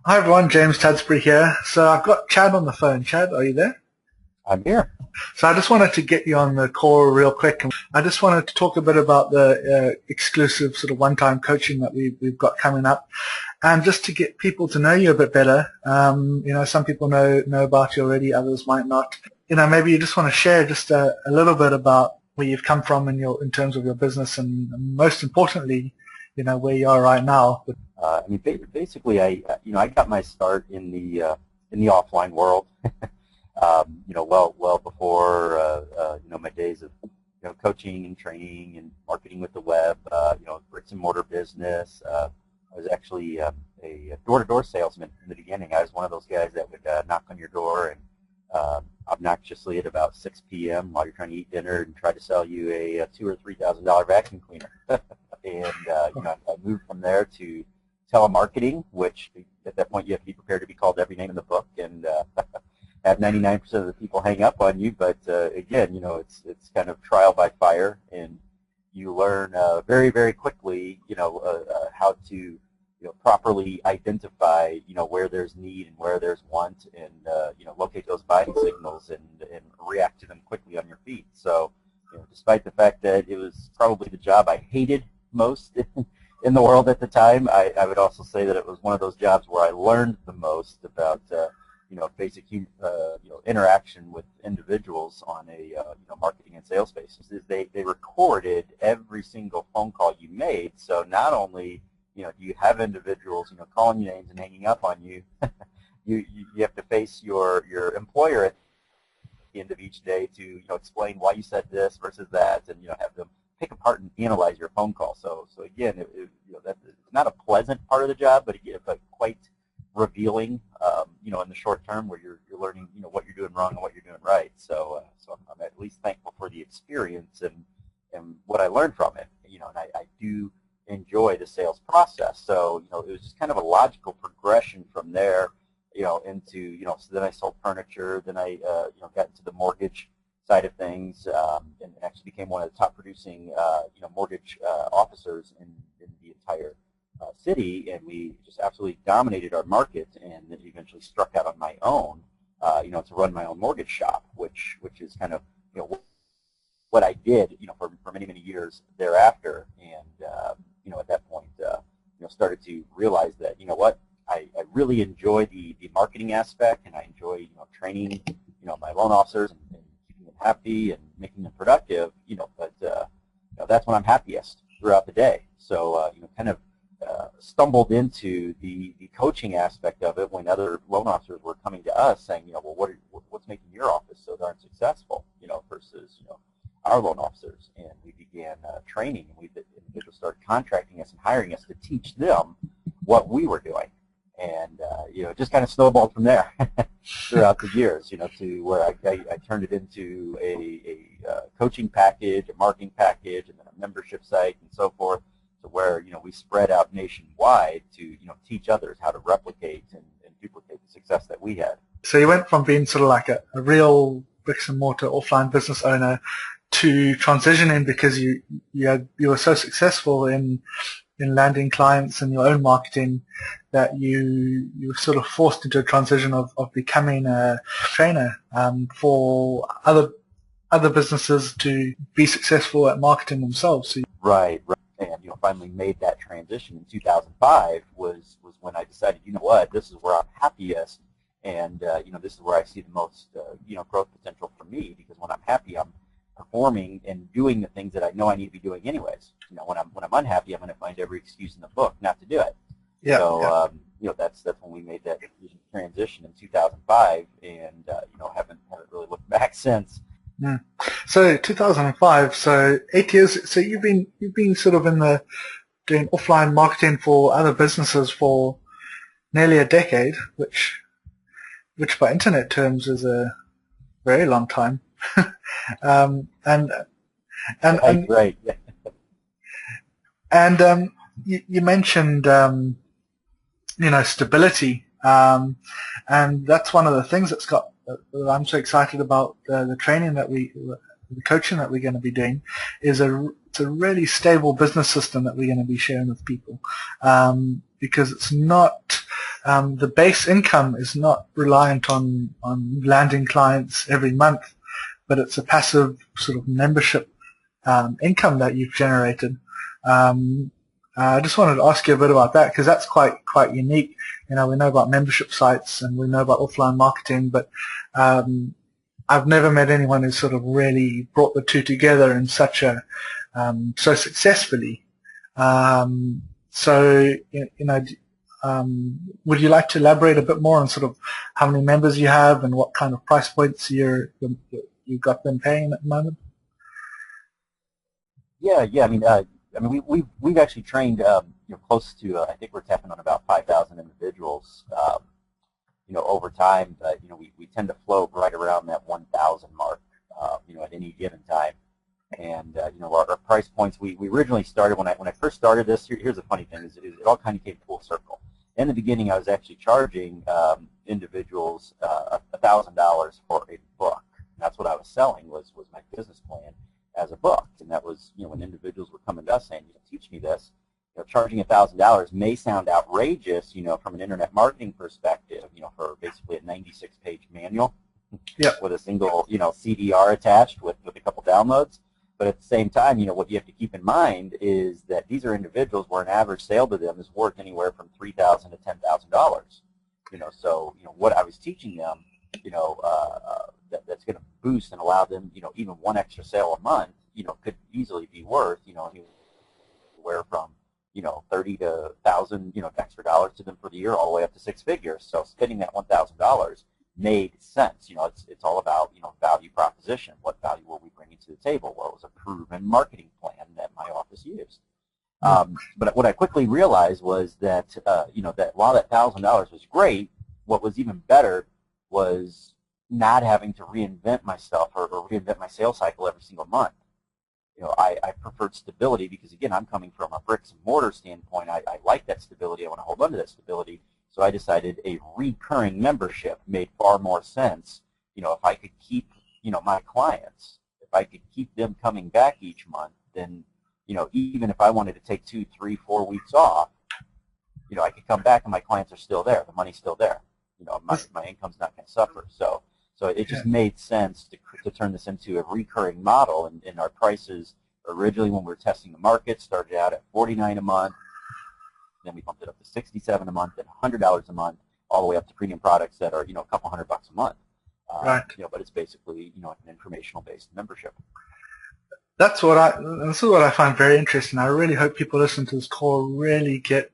Hi everyone, James Tadsbury here. So I've got Chad on the phone. Chad, are you there? I'm here. So I just wanted to get you on the call real quick. I just wanted to talk a bit about the exclusive sort of one-time coaching that we've got coming up, and just to get people to know you a bit better. Some people know about you already, others might not. Maybe you just want to share just a little bit about where you've come from in terms of your business, and most importantly, where you are right now. Basically, I got my start in the offline world. Well before my days of coaching and training and marketing with the web. Bricks and mortar business. I was actually a door-to-door salesman in the beginning. I was one of those guys that would knock on your door and obnoxiously at about 6 p.m. while you're trying to eat dinner and try to sell you a $2,000 or $3,000 vacuum cleaner. And I moved from there to telemarketing, which at that point you have to be prepared to be called every name in the book and have 99% of the people hang up on you. But again, it's kind of trial by fire, and you learn very, very quickly, how to properly identify, where there's need and where there's want, and locate those buying signals and react to them quickly on your feet. So, despite the fact that it was probably the job I hated most in the world at the time, I would also say that it was one of those jobs where I learned the most about basic interaction with individuals on a marketing and sales basis. Is they recorded every single phone call you made, so not only do you have individuals calling you names and hanging up on you, you have to face your employer at the end of each day to explain why you said this versus that, and have them pick apart and analyze your phone call. So again, that's not a pleasant part of the job, but quite revealing, in the short term, where you're learning, what you're doing wrong and what you're doing right. So I'm at least thankful for the experience and what I learned from it. And I do enjoy the sales process. So it was just kind of a logical progression from there, into so then I sold furniture, then I got into the mortgage side of things, and actually became one of the top producing mortgage officers in the entire city, and we just absolutely dominated our market, and then eventually struck out on my own, to run my own mortgage shop, which is kind of what I did, for many, many years thereafter, and at that point, started to realize that I really enjoy the marketing aspect, and I enjoy training my loan officers and keeping them happy and making them productive, but that's when I'm happiest throughout the day. So kind of stumbled into the coaching aspect of it when other loan officers were coming to us saying, well, what's making your office so darn successful, versus our loan officers, and we began training, and individuals started contracting us and hiring us to teach them what we were doing, and it just kind of snowballed from there throughout the years, to where I turned it into a coaching package, a marketing package, and then a membership site, and so forth, to where we spread out nationwide to teach others how to replicate and duplicate the success that we had. So you went from being sort of like a real bricks and mortar offline business owner to transitioning, because you were so successful in landing clients and your own marketing, that you were sort of forced into a transition of becoming a trainer for other businesses to be successful at marketing themselves. So Right. And finally made that transition in 2005 was when I decided, this is where I'm happiest, and this is where I see the most growth potential for me, because when I'm happy, I'm performing and doing the things that I know I need to be doing anyways. When I'm unhappy, I'm going to find every excuse in the book not to do it. yeah, So that's when we made that transition in 2005, and haven't really looked back since. yeah. So 2005, so 8 years. So you've been sort of doing offline marketing for other businesses for nearly a decade, which by internet terms is a very long time. um, and Right. and you mentioned stability, and that's one of the things that I'm so excited about the training the coaching that we're going to be doing, is it's a really stable business system that we're going to be sharing with people, because it's not the base income is not reliant on landing clients every month, but it's a passive sort of membership income that you've generated. I just wanted to ask you a bit about that, because that's quite unique. We know about membership sites and we know about offline marketing, but I've never met anyone who sort of really brought the two together in such a so successfully. Would you like to elaborate a bit more on sort of how many members you have and what kind of price points you've got them paying at the moment? Yeah. I mean, we've actually trained close to I think we're tapping on about 5,000 individuals. Over time, we tend to float right around that 1,000 mark, at any given time. And our price points. We originally started when I first started this. Here's a funny thing: is it all kind of came full circle. In the beginning, I was actually charging individuals $1,000 for a book. And that's what I was selling was my business plan as a book. And that was when individuals were coming to us saying, "Teach me this." Charging $1,000 may sound outrageous, from an internet marketing perspective, for basically a 96-page manual, with a single, CDR attached with a couple downloads. But at the same time, what you have to keep in mind is that these are individuals where an average sale to them is worth anywhere from $3,000 to $10,000. So what I was teaching them, that's going to boost and allow them, even one extra sale a month, could easily be worth, anywhere from 30 to 1,000, extra dollars to them for the year, all the way up to six figures. So spending that $1,000 made sense. It's all about, value proposition. What value were we bringing to the table? Well, it was a proven marketing plan that my office used. But what I quickly realized was that, that while that $1,000 was great, what was even better was not having to reinvent myself or reinvent my sales cycle every single month. I preferred stability because, again, I'm coming from a bricks and mortar standpoint. I like that stability. I want to hold on to that stability. So I decided a recurring membership made far more sense. If I could keep, my clients, if I could keep them coming back each month, then, even if I wanted to take 2, 3, 4 weeks off, I could come back and my clients are still there. The money's still there. My income's not going to suffer. So it just made sense to turn this into a recurring model. And our prices originally, when we were testing the market, started out at $49 a month. Then we bumped it up to $67 a month, and $100 a month, all the way up to premium products that are, a couple $100 a month. Right. But it's basically, an informational-based membership. This is what I find very interesting. I really hope people listening to this call really get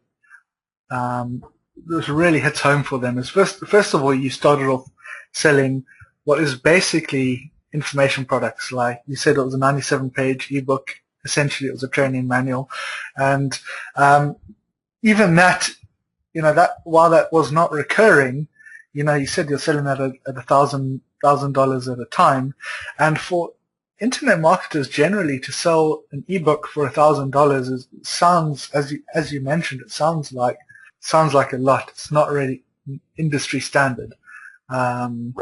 this really hits home for them. Is first of all, you started off selling what is basically information products. Like you said, it was a 97-page ebook. Essentially, it was a training manual, and even that, that while that was not recurring, you said you're selling that at $1,000 at a time, and for internet marketers generally to sell an ebook for $1,000 sounds, as you mentioned, it sounds like a lot. It's not really industry standard. Right.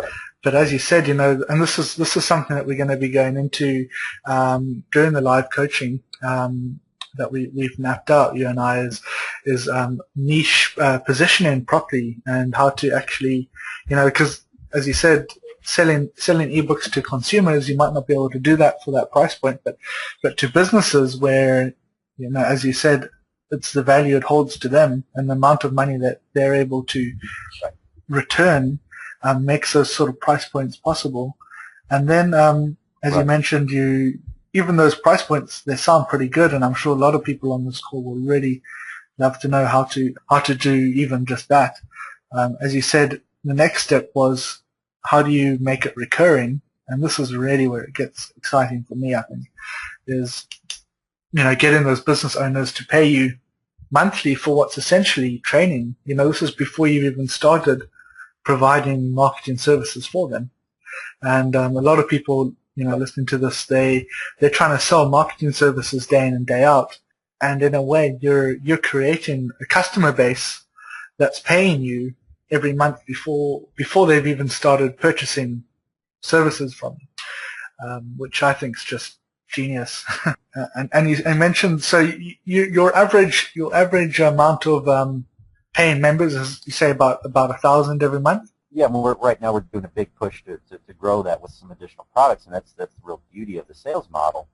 But as you said, and this is something that we're going to be going into during the live coaching that we've mapped out, you and I, is niche positioning properly, and how to actually, because as you said, selling ebooks to consumers, you might not be able to do that for that price point, but to businesses where, as you said, it's the value it holds to them and the amount of money that they're able to return makes those sort of price points possible. And then, as you mentioned, even those price points, they sound pretty good, and I'm sure a lot of people on this call will really love to know how to do even just that. As you said, the next step was, how do you make it recurring? And this is really where it gets exciting for me, I think, is getting those business owners to pay you monthly for what's essentially training. This is before you've even started providing marketing services for them. And a lot of people, listening to this, they're trying to sell marketing services day in and day out. And in a way, you're creating a customer base that's paying you every month before they've even started purchasing services from you, which I think is just genius. and you mentioned, so your average amount of paying members, as you say, about 1,000 every month? Yeah, well, right now we're doing a big push to grow that with some additional products, and that's the real beauty of the sales model,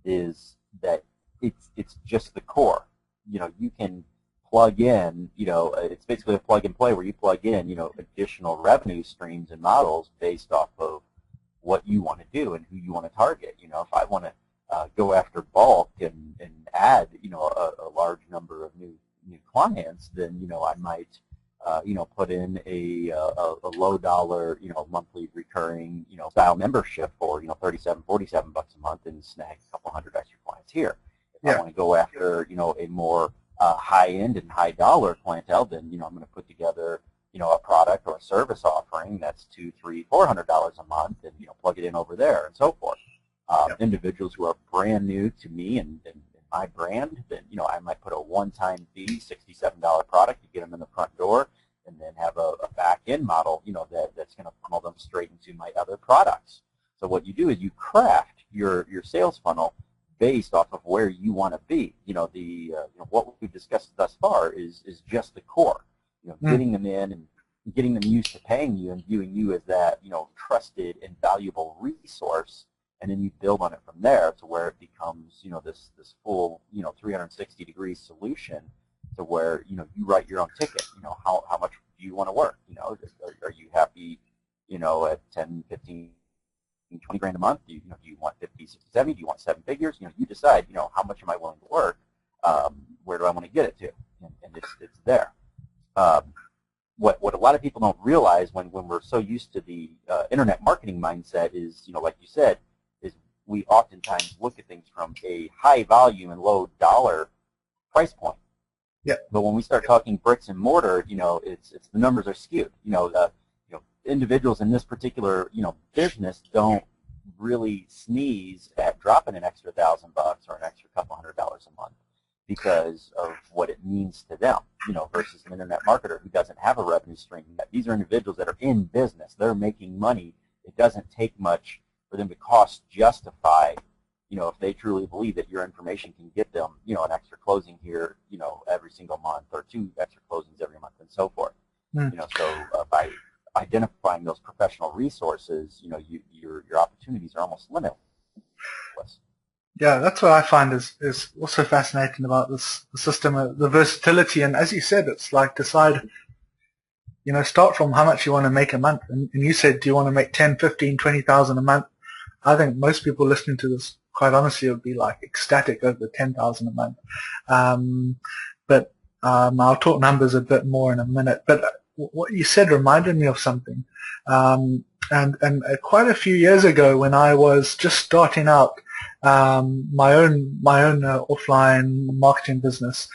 is that it's just the core. You can plug in, it's basically a plug and play where you plug in, additional revenue streams and models based off of what you want to do and who you want to target. If I want to go after bulk and add, a large number of new clients, then, I might put in a low dollar, monthly recurring, style membership for, 37, 47 bucks a month and snag a couple hundred extra clients here. If I want to go after, a more high end and high dollar clientele, then, I'm going to put together, a product or a service offering that's $200, $300, $400 a month and, plug it in over there and so forth. Individuals who are brand new to me and my brand, then, I might put a one-time fee, $67 product to get them in the front door, and then have a back-end model, that's going to funnel them straight into my other products. So what you do is you craft your sales funnel based off of where you want to be. What we've discussed thus far is just the core. Getting them in and getting them used to paying you and viewing you as that, trusted and valuable resource. And then you build on it from there to where it becomes, this full, 360-degree solution to where, you write your own ticket. How much do you want to work? Are you happy, at 10, 15, 20 grand a month? Do you want 50, 60, 70? Do you want 7 figures? You decide, how much am I willing to work? Where do I want to get it to? And it's there. What a lot of people don't realize when we're so used to the internet marketing mindset is, like you said, we oftentimes look at things from a high volume and low dollar price point. Yeah. But when we start talking bricks and mortar, it's the numbers are skewed. Individuals in this particular, business don't really sneeze at dropping an extra $1,000 or an extra couple $100 a month because of what it means to them, versus an internet marketer who doesn't have a revenue stream. These are individuals that are in business. They're making money. It doesn't take much for them to cost justify, if they truly believe that your information can get them, an extra closing here, every single month or 2 extra closings every month and so forth. So by identifying those professional resources, your opportunities are almost limitless. Yeah, that's what I find is also fascinating about the system, the versatility. And as you said, it's like decide, start from how much you want to make a month. And you said, do you want to make 10, 15, 20,000 a month? I think most people listening to this, quite honestly, would be like ecstatic over 10,000 a month. But I'll talk numbers a bit more in a minute. But what you said reminded me of something. And quite a few years ago, when I was just starting out my own offline marketing business,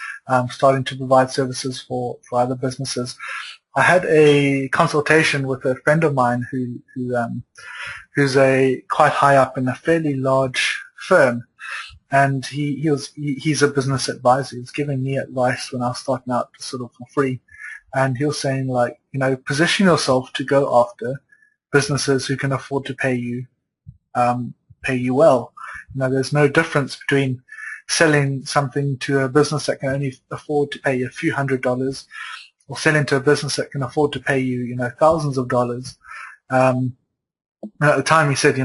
starting to provide services for other businesses, I had a consultation with a friend of mine who's quite high up in a fairly large firm, and he's a business advisor. He was giving me advice when I was starting out, sort of for free, and he was saying, like, position yourself to go after businesses who can afford to pay you well. There's no difference between selling something to a business that can only afford to pay you a few $100s, or selling to a business that can afford to pay you, thousands of dollars. And at the time, he said,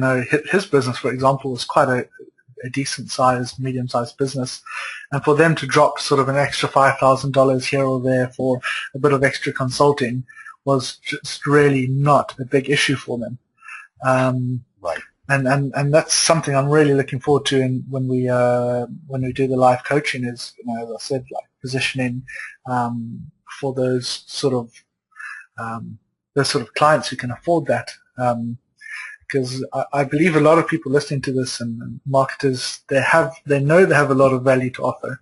his business, for example, was quite a decent-sized, medium-sized business, and for them to drop sort of an extra $5,000 here or there for a bit of extra consulting was just really not a big issue for them. Right. And that's something I'm really looking forward to when we do the live coaching is, as I said, like positioning for those sort of clients who can afford that. Because I believe a lot of people listening to this and marketers, they know they have a lot of value to offer.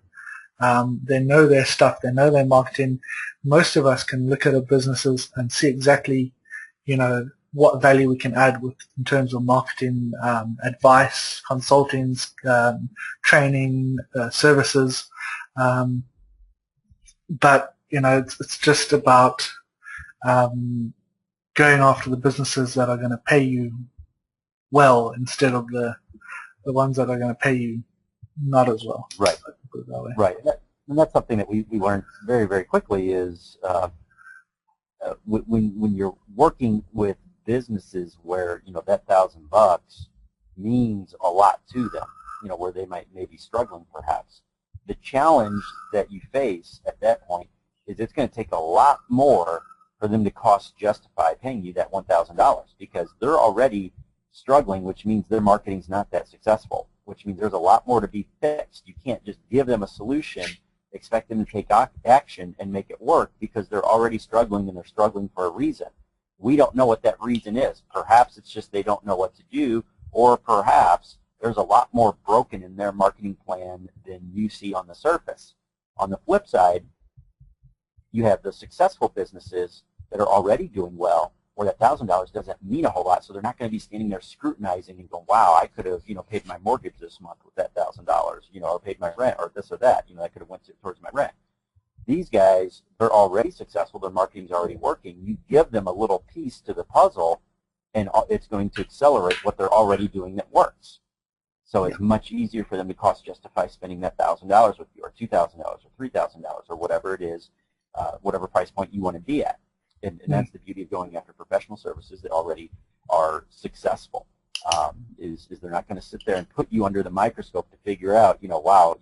They know their stuff. They know their marketing. Most of us can look at our businesses and see exactly, what value we can add in terms of marketing, advice, consulting, training, services. But it's just about going after the businesses that are going to pay you well instead of the ones that are going to pay you not as well. Right. Put it that way. Right. And that's something that we learned very, very quickly is when you're working with businesses where, that $1,000 means a lot to them, where they might maybe struggling perhaps. The challenge that you face at that point is it's going to take a lot more for them to cost justify paying you that $1,000 because they're already struggling, which means their marketing's not that successful, which means there's a lot more to be fixed. You can't just give them a solution, expect them to take action and make it work because they're already struggling and they're struggling for a reason. We don't know what that reason is. Perhaps it's just they don't know what to do, or perhaps there's a lot more broken in their marketing plan than you see on the surface. On the flip side, you have the successful businesses that are already doing well, where that $1,000 doesn't mean a whole lot, so they're not going to be standing there scrutinizing and going, wow, I could have, paid my mortgage this month with that $1,000, or paid my rent, or this or that, I could have went towards my rent. These guys, they're already successful, their marketing's already working. You give them a little piece to the puzzle, and it's going to accelerate what they're already doing that works. So it's much easier for them to cost justify spending that $1,000 with you, or $2,000, or $3,000, or whatever it is, whatever price point you want to be at. And that's the beauty of going after professional services that already are successful. Is they're not going to sit there and put you under the microscope to figure out, wow,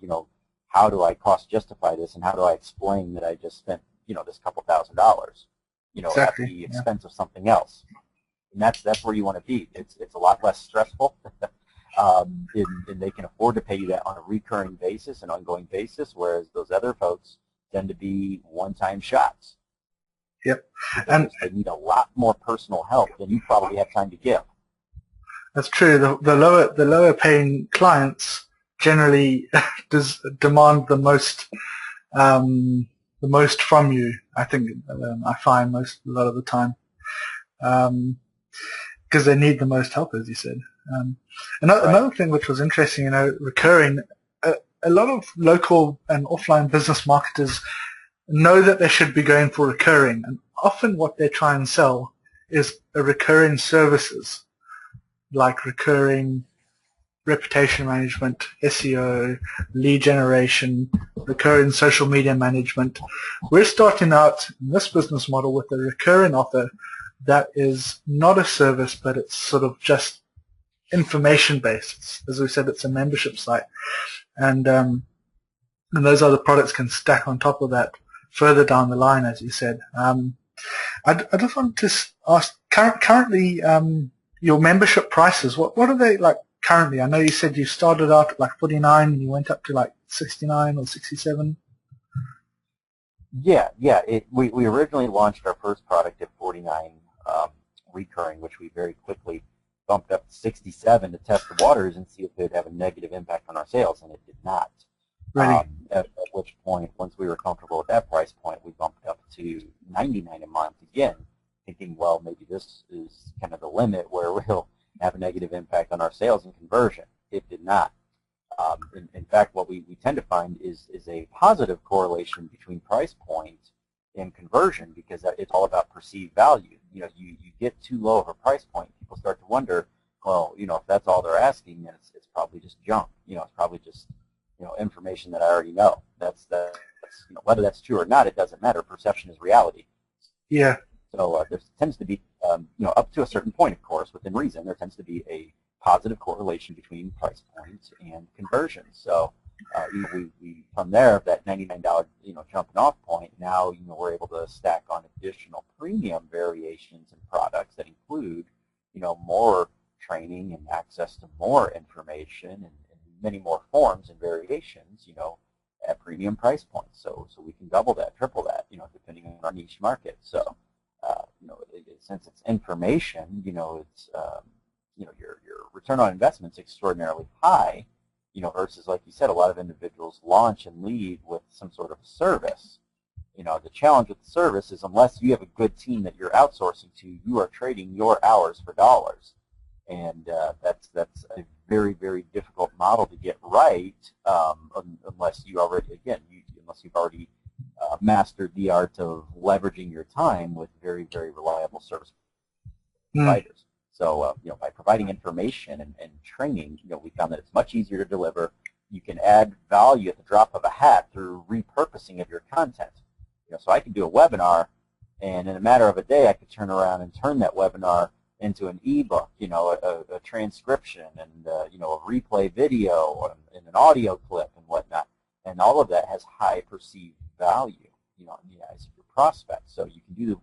how do I cost justify this, and how do I explain that I just spent, this couple $1,000, Exactly. at the expense of something else. And that's where you want to be. It's a lot less stressful, and they can afford to pay you that on a recurring basis, an ongoing basis, whereas those other folks tend to be one-time shots. Yep. And they need a lot more personal help than you probably have time to give. That's true. The lower paying clients generally demand the most from you. I think I find a lot of the time because they need the most help, as you said. Another thing which was interesting, recurring. A lot of local and offline business marketers know that they should be going for recurring, and often what they try and sell is a recurring services, like recurring reputation management, SEO, lead generation, recurring social media management. We're starting out in this business model with a recurring offer that is not a service, but it's sort of just information based. As we said, it's a membership site, and those other products can stack on top of that further down the line, as you said. I just wanted to ask, currently, your membership prices, what are they like currently? I know you said you started out at like 49 and you went up to like 69 or 67. Yeah. We originally launched our first product at 49 recurring, which we very quickly bumped up to 67 to test the waters and see if it would have a negative impact on our sales, and it did not. Really? At which point, once we were comfortable with that price point, we bumped up to 99 a month again, thinking, well, maybe this is kind of the limit where we'll have a negative impact on our sales and conversion. It did not. In fact, what we tend to find is a positive correlation between price point and conversion, because it's all about perceived value. You get too low of a price point, people start to wonder, well, if that's all they're asking, then it's probably just junk. It's probably just information that I already know. That's whether that's true or not, it doesn't matter. Perception is reality. Yeah. So there tends to be, up to a certain point, of course, within reason, there tends to be a positive correlation between price points and conversion. So we from there, that $99 jumping off point, now we're able to stack on additional premium variations and products that include more training and access to more information and many more forms and variations, at premium price points. So we can double that, triple that, depending on our niche market. So, since it's information, it's, your return on investment is extraordinarily high, versus, like you said, a lot of individuals launch and lead with some sort of service. The challenge with the service is unless you have a good team that you're outsourcing to, you are trading your hours for dollars. And that's a very, very difficult model to get right, unless you already, unless you've already mastered the art of leveraging your time with very, very reliable service providers. So, by providing information and training, we found that it's much easier to deliver, you can add value at the drop of a hat through repurposing of your content. So I can do a webinar, and in a matter of a day, I could turn around and turn that webinar into an ebook, a transcription, and a replay video, and an audio clip, and whatnot. And all of that has high perceived value, in the eyes of your prospects. So you can do the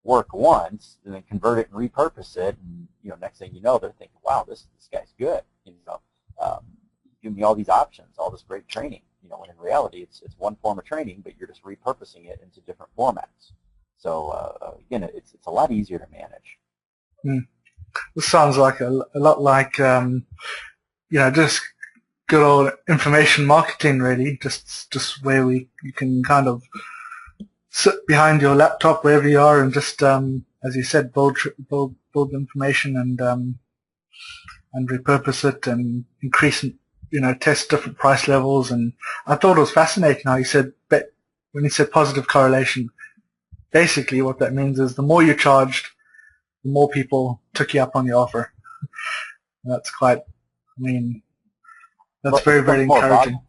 work once, and then convert it and repurpose it, and next thing you know, they're thinking, "Wow, this guy's good." Give me all these options, all this great training. When in reality, it's one form of training, but you're just repurposing it into different formats. So again, it's a lot easier to manage. This sounds like a lot like just good old information marketing, really. Just where you can kind of sit behind your laptop wherever you are and just, as you said, build information and repurpose it and increase, test different price levels. And I thought it was fascinating how you said, when you said positive correlation, basically what that means is the more you charged, the more people took you up on your offer. That's quite, that's very, very encouraging.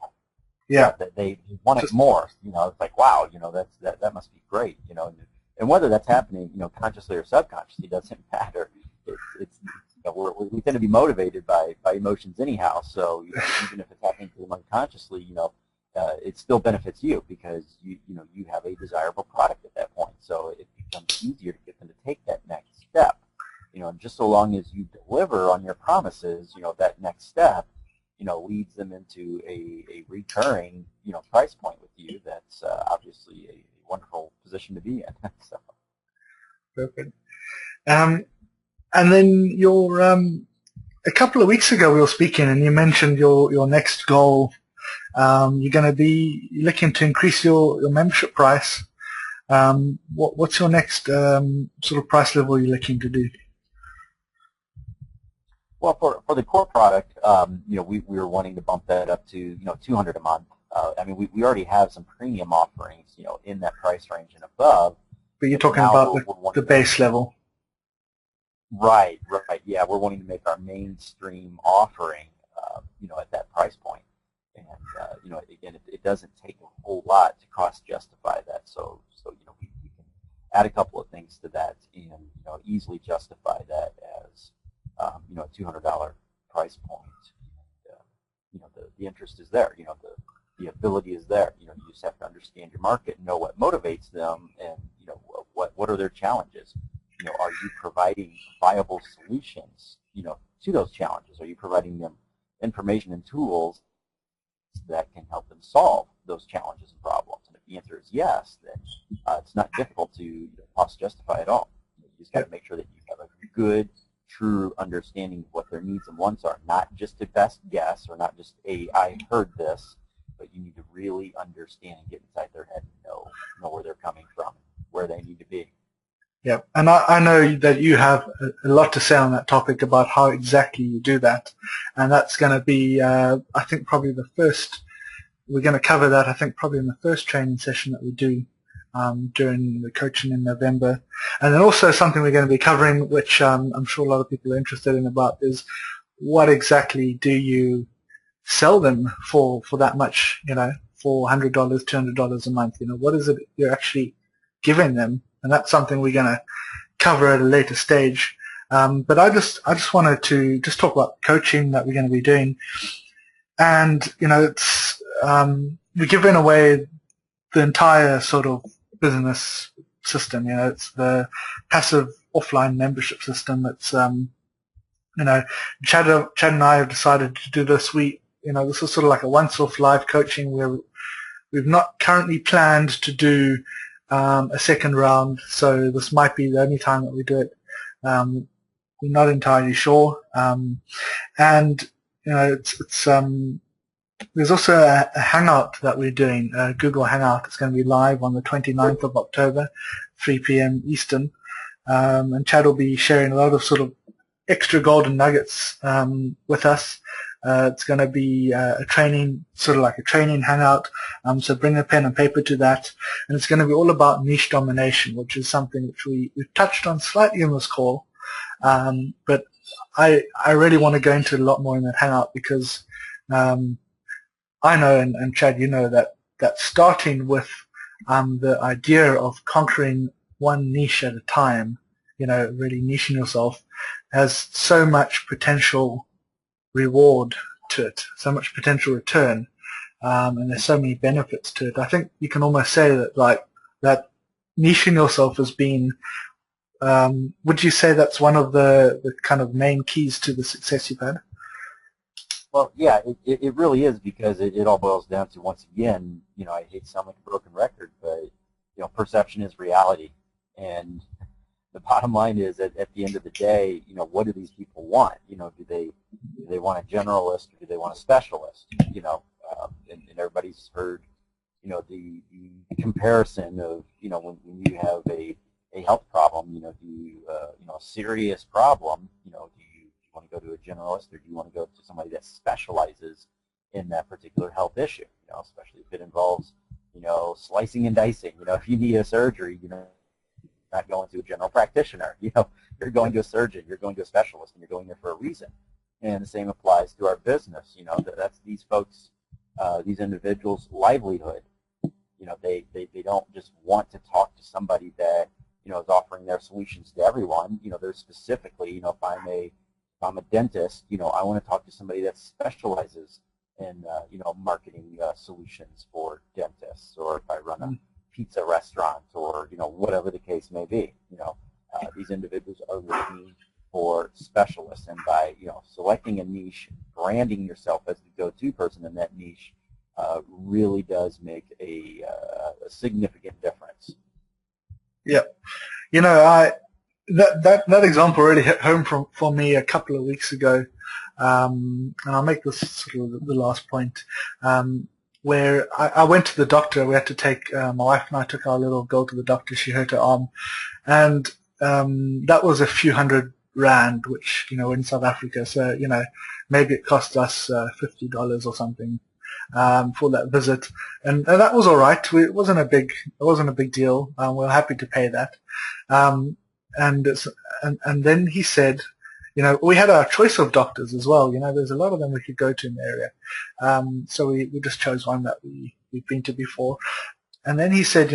Yeah, they want it more. It's like, wow, that must be great. And whether that's happening, consciously or subconsciously, doesn't matter. We tend to be motivated by emotions anyhow. So even if it's happening to them unconsciously, it still benefits you because you have a desirable product at that point. So it becomes easier to get them to take that next step. And just so long as you deliver on your promises, that next step, leads them into a recurring, price point with you. That's obviously a wonderful position to be in. So. Perfect. And then a couple of weeks ago we were speaking, and you mentioned your next goal. You're going to be looking to increase your membership price. What's your next sort of price level you're looking to do? Well, for the core product, we were wanting to bump that up to $200 a month. We already have some premium offerings, in that price range and above. But you're talking about the base level. Right. Yeah, we're wanting to make our mainstream offering, at that price point. And, again, it doesn't take a whole lot to cost justify that. So we can add a couple of things to that and, easily justify that as, a $200 price point. And, the interest is there. The ability is there. You just have to understand your market, know what motivates them, and, what are their challenges. Are you providing viable solutions, to those challenges? Are you providing them information and tools that can help them solve those challenges and problems? And if the answer is yes, then it's not difficult to cost justify at all. You just got to make sure that you have a good, true understanding of what their needs and wants are, not just a best guess or not just I heard this, but you need to really understand and get inside their head and know where they're coming from, where they need to be. Yeah, and I know that you have a lot to say on that topic about how exactly you do that, and that's going to be, I think, probably the first. We're going to cover that, I think, probably in the first training session that we do during the coaching in November, and then also something we're going to be covering, which I'm sure a lot of people are interested in about, is what exactly do you sell them for that much? $400, $200 a month. What is it you're actually giving them? And that's something we're going to cover at a later stage. But I just wanted to just talk about coaching that we're going to be doing. And, it's, we're giving away the entire sort of business system. It's the passive offline membership system. It's, Chad and I have decided to do this. This is sort of like a once-off live coaching where we've not currently planned to do a second round, so this might be the only time that we do it. We're not entirely sure, and it's there's also a Hangout that we're doing, Google Hangout. It's going to be live on the 29th of October, 3 p.m. Eastern, and Chad will be sharing a lot of sort of extra golden nuggets with us. It's going to be a training, sort of like a training hangout, so bring a pen and paper to that. And it's going to be all about niche domination, which is something which we've touched on slightly in this call. But I really want to go into it a lot more in that hangout because I know, and Chad, you know that starting with the idea of conquering one niche at a time, really niching yourself, has so much potential reward to it, so much potential return, and there's so many benefits to it. I think you can almost say that that niching yourself has been. Would you say that's one of the kind of main keys to the success you've had? Well, yeah, it really is, because it all boils down to, once again, I hate to sound like a broken record, but perception is reality, and the bottom line is that at the end of the day, what do these people want? Do they want a generalist, or do they want a specialist? And everybody's heard, the comparison of, when you have a health problem, do you, a serious problem, do you want to go to a generalist, or do you want to go to somebody that specializes in that particular health issue? Especially if it involves, slicing and dicing. If you need a surgery, not going to a general practitioner. You're going to a surgeon, you're going to a specialist, and you're going there for a reason. And the same applies to our business. That's these folks, these individuals' livelihood. They don't just want to talk to somebody that is offering their solutions to everyone. They're specifically, if I'm a dentist, I want to talk to somebody that specializes in marketing solutions for dentists, or if I run a pizza restaurant, or whatever the case may be. These individuals are looking for specialists, and by selecting a niche, branding yourself as the go-to person in that niche really does make a significant difference. Yeah, that example really hit home for me a couple of weeks ago, and I'll make this sort of the last point. Where I went to the doctor. We had to take, my wife and I took our little girl to the doctor. She hurt her arm, and that was a few £100, which in South Africa, so maybe it cost us $50 or something for that visit, and that was all right. It wasn't a big deal. We were happy to pay that, and then he said, we had our choice of doctors as well. There's a lot of them we could go to in the area. So we just chose one that we've been to before. And then he said,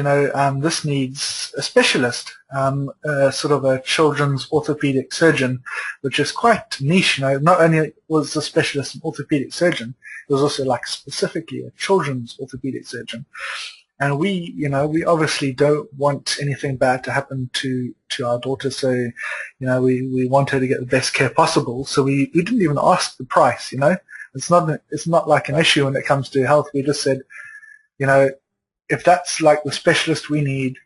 this needs a specialist, sort of a children's orthopedic surgeon, which is quite niche. Not only was the specialist an orthopedic surgeon, it was also like specifically a children's orthopedic surgeon. And we obviously don't want anything bad to happen to our daughter, so, we want her to get the best care possible. So we didn't even ask the price, It's not like an issue when it comes to health. We just said, if that's like the specialist we need,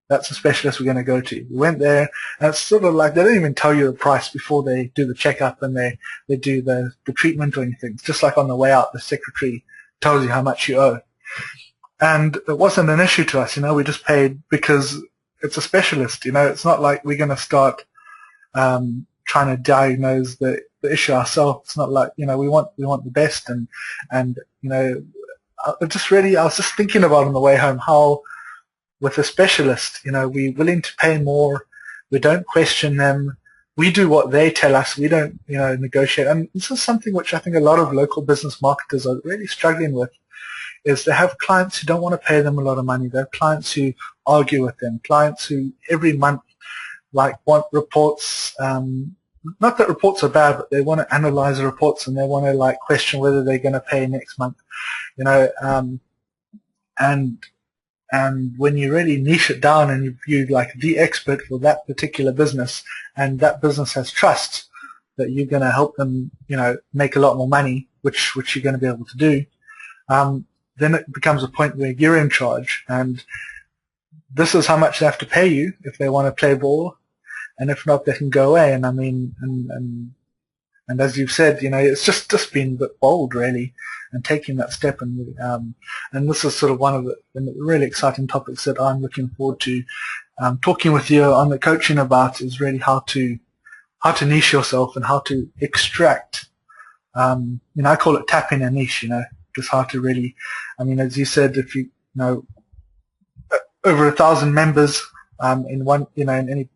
that's the specialist we're going to go to. We went there, and it's sort of like they don't even tell you the price before they do the checkup and they do the treatment or anything. It's just like on the way out, the secretary tells you how much you owe. And it wasn't an issue to us, we just paid because it's a specialist, It's not like we're going to start trying to diagnose the issue ourselves. It's not like, we want the best, and I was just thinking about on the way home how with a specialist, we're willing to pay more, we don't question them, we do what they tell us, we don't, negotiate. And this is something which I think a lot of local business marketers are really struggling with. Is they have clients who don't want to pay them a lot of money. They have clients who argue with them, clients who every month want reports. Not that reports are bad, but they want to analyze the reports, and they want to question whether they're going to pay next month. And when you really niche it down and you're like the expert for that particular business, and that business has trust that you're going to help them, make a lot more money, which you're going to be able to do. Then it becomes a point where you're in charge, and this is how much they have to pay you if they want to play ball, and if not, they can go away. And I mean, and as you've said, it's just been a bit bold, really, and taking that step. And this is sort of one of the really exciting topics that I'm looking forward to talking with you on the coaching about, is really how to niche yourself and how to extract. I call it tapping a niche. Just how to really, as you said, if you over 1,000 members in one, in any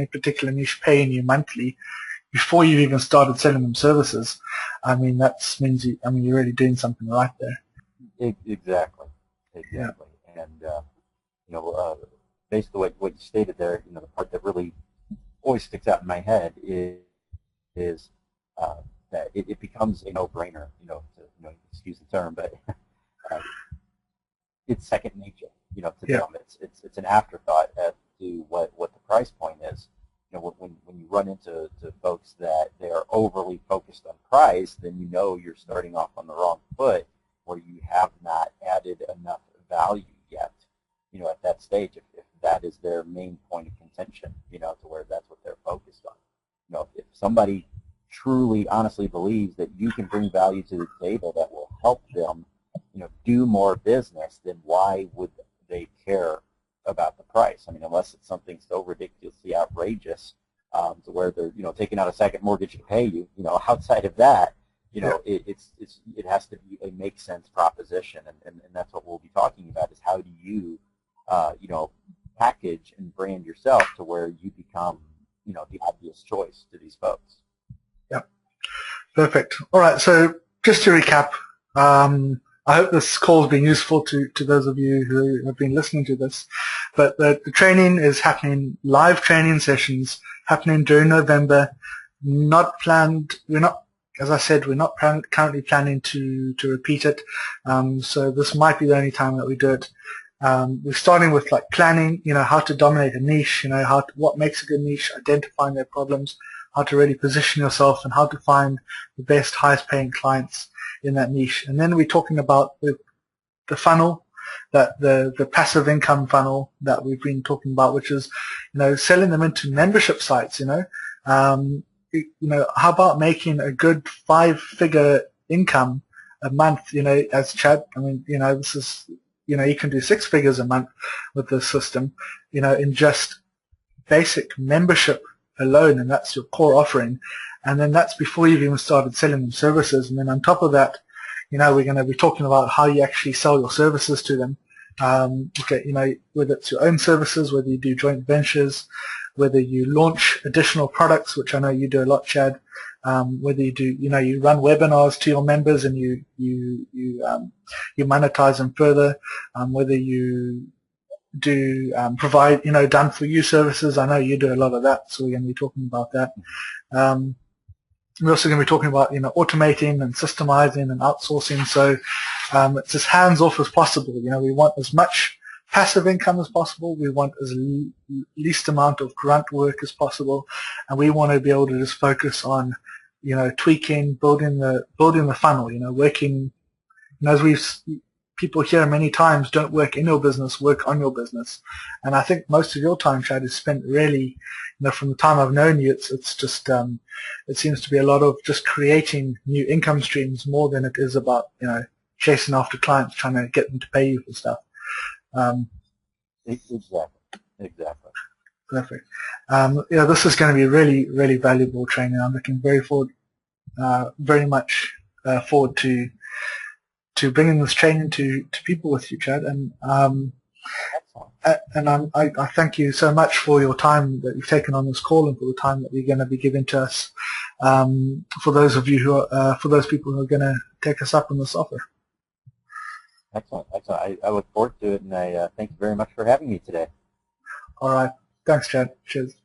particular niche paying you monthly, before you even started selling them services, I mean, that means you're really doing something right there. Exactly. Yeah. And basically what you stated there, the part that really always sticks out in my head is that it becomes a no-brainer, excuse the term, but it's second nature, to them. It's an afterthought as to what the price point is. When you run into folks that they are overly focused on price, then you're starting off on the wrong foot, where you have not added enough value yet, at that stage, if that is their main point of contention, to where that's what they're focused on. If somebody truly, honestly believes that you can bring value to the table that will help them, do more business, then why would they care about the price? I mean, unless it's something so ridiculously outrageous to where they're, taking out a second mortgage to pay you. Outside of that, it has to be a make sense proposition, and that's what we'll be talking about, is how do you, package and brand yourself to where you become, the obvious choice to these folks. Yeah, perfect. All right, so just to recap, I hope this call has been useful to those of you who have been listening to this. But the training is happening, live training sessions happening during November. Not planned. As I said, we're not currently planning to repeat it. So this might be the only time that we do it. We're starting with like planning, how to dominate a niche, what makes a good niche, identifying their problems, how to really position yourself, and how to find the best, highest paying clients in that niche. And then we're talking about the funnel, that the passive income funnel that we've been talking about, which is, selling them into membership sites. How about making a good 5-figure income a month? As Chad, this is, you can do 6 figures a month with this system, in just basic membership alone, and that's your core offering. And then that's before you've even started selling them services. And then on top of that, we're going to be talking about how you actually sell your services to them. Whether it's your own services, whether you do joint ventures, whether you launch additional products, which I know you do a lot, Chad. Whether you do, you run webinars to your members and you monetize them further. Whether you do provide, done for you services. I know you do a lot of that, so we're going to be talking about that. We're also going to be talking about, automating and systemizing and outsourcing. So it's as hands-off as possible. We want as much passive income as possible. We want as least amount of grunt work as possible, and we want to be able to just focus on, tweaking, building the funnel. Working, as people hear many times, don't work in your business, work on your business. And I think most of your time, Chad, is spent really, from the time I've known you, it's just, it seems to be a lot of just creating new income streams more than it is about, chasing after clients, trying to get them to pay you for stuff. Exactly. Perfect. This is going to be really, really valuable training. I'm looking very much forward to bringing this training to people with you, Chad. And I thank you so much for your time that you've taken on this call and for the time that you're going to be giving to us. For those of you for those people who are going to take us up on this offer. Excellent. I look forward to it, and I thank you very much for having me today. All right. Thanks, Chad. Cheers.